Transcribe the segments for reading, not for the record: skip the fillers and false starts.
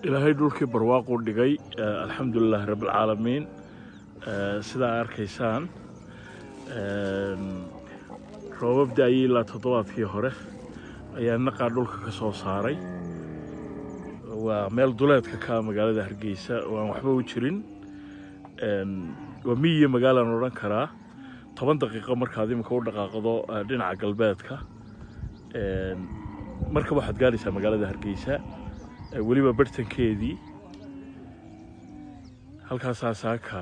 إلهي دولك برواقو دقي الحمد لله رب العالمين سدا أركيسان رواب دايي لا تضوات في هره أيان نقع دولك كسو صاري وميل دولات كا مقالة هرقيسة ومحبا وجرين ومية مقالة نوران كرا 10 دقيقة مركا دي مكور دقاقضو دينع قلباتك مركب واحد قاليسة مقالة هرقيسة weliba bartankeedii halkaas saaka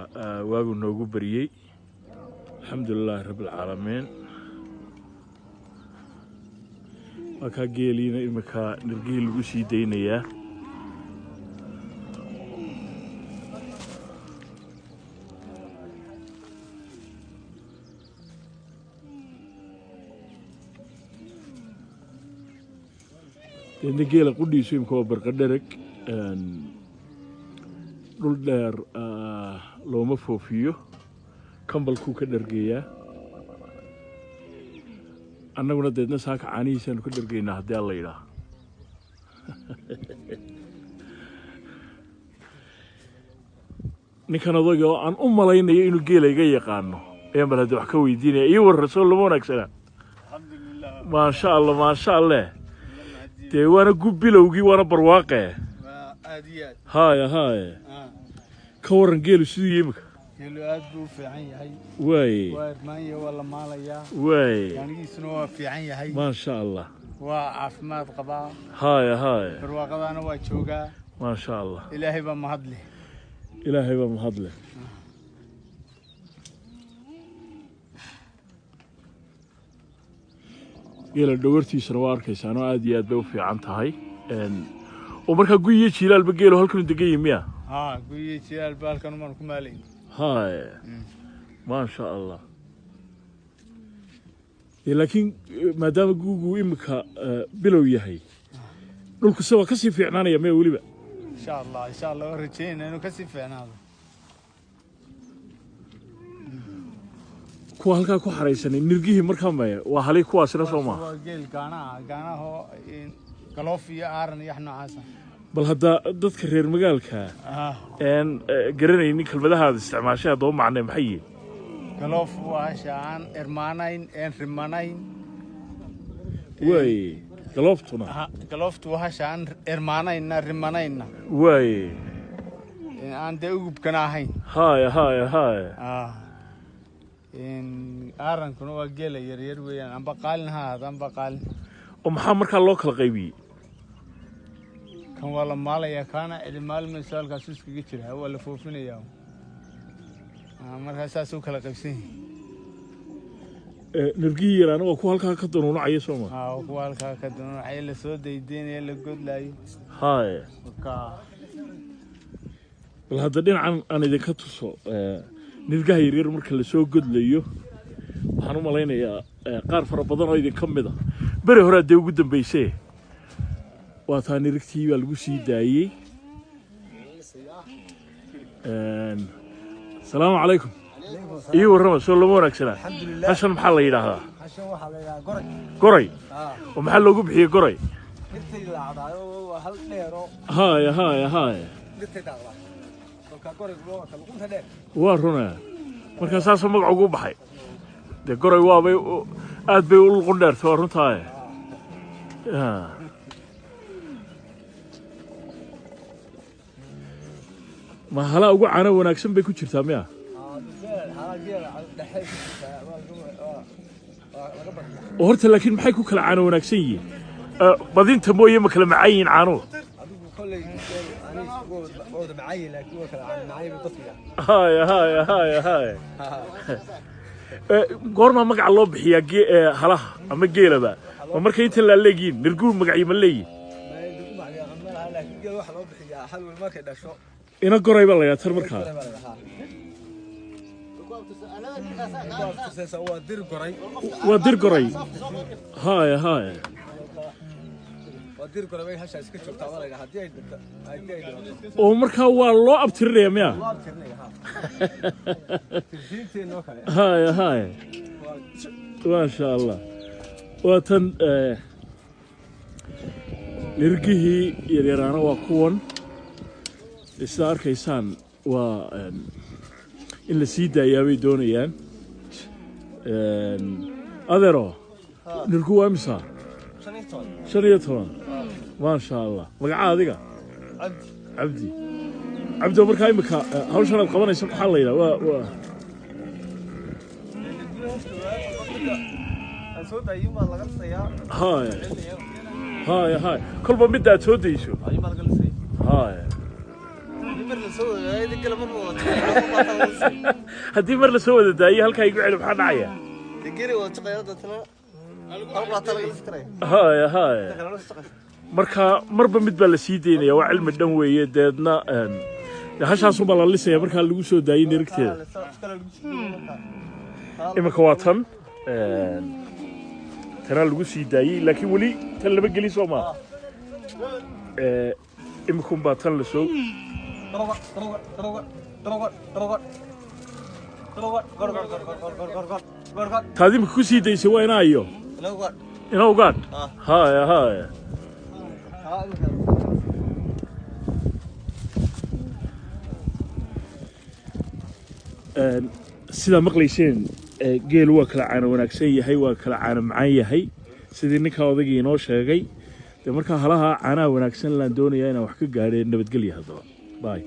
waagu noogu bariyay alxamdulillaah rabbil caalamiin marka geeliina imika nirgii lagu sii deynayaa deedna geela qudhiisu imika waa barqadhereg dhul dheer looma foofiyo kambalkuu ka dhargeeyaa annaguna deedna saaka caanihiisaanu ka dhargeynaa haddii alla yidhaah ninkan odayga oo aan u malaynayo inuu geela iga yaqaano ayaan bal hadda wax ka weydiinaya iyo war rasuul lama wanaagsana maasha allah maasha allah dee waana gubbilowgii waana barwaaqe هاي كورن جيلو سيدو يمك جيلو أدبو في عين هاي واي وارمانيا ولا ماليا واي يعني يسنوا في عين هاي ما شاء الله وعفمات قضاء هاي برواقض أنا واجوجا ما شاء الله إلهي بمهضله إلهي بمهضله جيل الدورتي سنوار كيسانو عادي أدبو في عنتهاي ومركا قوية جيلال بقيلو هالكن دقيقة مياه قوية جيلال بالكن ومركو مالين هاي ما شاء الله لكن ما دام قوقو إمكا بلو يهي نقول سوا كسي في عنانا يا مي وليبا إن شاء الله ورجينا إنه كسي في عنانا كوا هالكا كوا حريساني نرقيه مركا مايا وحالي كوا سنة سوما هو جيل قانا هو قلوفي آرن يحنو عاسا بل هذا ضدك غير مقالك ان قرنيني كلمدها هذا استعماشها دو معنى محيي قلوف واشان ارمانين ان رمانين واي قلوفتنا قلوفت واشان ارمانين رمانين واي ان دغب كناهين هاي ان ارن كنو جيل يرير ويان ام بقالن هذا ام بقال ومحا marka loo kala qaybiyay kan wala maalaya kana ilmaal misalka suuskiga jira wala foofinaya marka saas uu kala qaybsan nirgii yarana waa ku halka ka doonacay Soomaa ku halka ka doonacay la soo deydeenay la godlaayo haay ka bal hadda dhinacan aan idinka tuso nirgaha yaryar marka la soo godlayo waxaan u malaynayaa qaar fara badan oo idin ka mid ah bari hore aad ugu dambeysay waa taan nirigtii baa lagu sii daayay السلام عليكم ايوه الرمى سو لما وناكسنا حسن maxaa la yiraahdaa حسن waxa la yiraahdaa goray ومحل loogu bixiyo goray intii la cadaayo waa hal dheero هاي intii dhacda marka goray loo kala qunta dheer waa runaa marka saas magac ugu baxay de goray waa bay aad bay u luqun dheertay runtaa ما هلا ugu caano wanaagsan bay ku jirtaa miya horta laakiin maxay ku kala caano wanaagsan yihiin badinta mooyee ma kala macaayin caano هاي goorma magac loo bixiyaa halaha ama geelaba ma markay inta la leeyihiin nirguul magacii ma leeyihiin ina goray baa la yaatar markaa waa dir goray هاي oo markaa waa loo abtirinayaa miya هاي ما شاء الله وطن لرجيه يريرانا وكون sida arkaysaan waa in la sii daayaa bay doonayaan adeero nirku waa imisa 15 ما شاء الله magaca adiga عبدي عبدو markaa imika hawshan aad qabanayso maxaa la yiraahdaa waa soo daayimo laga sayaa هاي كل ما بدها توديشو هدي مر لسوى داي هلكا يقعد بحال نعيا تجري وتقيادتنا هاي marka marba mid baa la sii deynaya waa cilmi dhan weeye deedna hashaas uma la lisaya marka lagu soo daayay nirigteeda imika waa tan tana lagu sii daayay laakiin wali tan laba geli soo ma imika baa tan la soo taadi imika ku sii daysay waa inaayo ina ogaad haya sida maqlayseen geel waa kala caano wanaagsan yahay waa kala caano macaan yahay sidii ninka odagii inoo sheegay de marka halaha caanaha wanaagsan laan doonayaa inaan wax ka gaadheen nabadgelyo haddaba bye